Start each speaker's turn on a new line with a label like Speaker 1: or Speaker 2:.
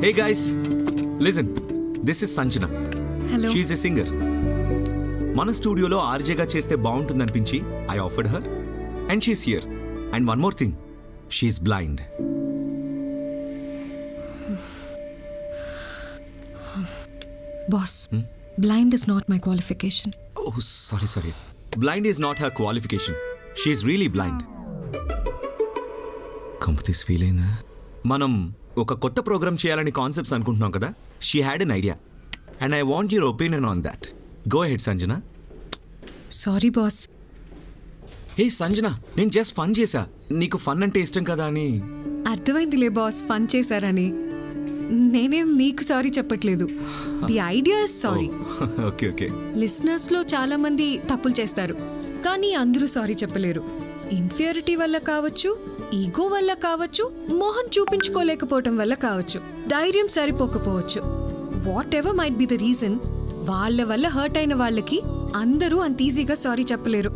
Speaker 1: Hey guys, listen. This is Sanjana.
Speaker 2: Hello.
Speaker 1: She's a singer. మన స్టూడియోలో ఆర్జేగా చేస్తే బాగుంటుందనిపించి I offered her and she's here. And one more thing, she's blind.
Speaker 2: Boss, blind is not my qualification.
Speaker 1: Oh sorry. Blind is not her qualification. She's really blind. Companies feel అయిందా? మనం ఒక కొత్త programme చేయాలని concepts అనుకుంటున్నాం కదా. She had an idea and I want your opinion on that. Go ahead Sanjana.
Speaker 2: Sorry, boss.
Speaker 1: ఏ సంజన, నేను just fun చేశా. నీకు ఫన్ అంటే ఇష్టం కదా అని.
Speaker 2: అర్థమైందిలే బాస్, ఫన్ చేశారని. నేనేం మీకు సారీ చెప్పట్లేదు. The idea is sorry.
Speaker 1: Okay.
Speaker 2: Listeners లో చాలా మంది తప్పులు చేస్తారు, కానీ అందరూ సారీ చెప్పలేరు. ఇన్ఫియారిటీ వల్ల కావచ్చు, ఈగో వల్ల కావచ్చు, మోహన్ చూపించుకోలేకపోవటం వల్ల కావచ్చు, ధైర్యం సరిపోకపోవచ్చు. Whatever might be the reason, వాళ్ళ వల్ల హర్ట్ అయిన వాళ్ళకి అందరూ అంత ఈజీగా సారీ చెప్పలేరు.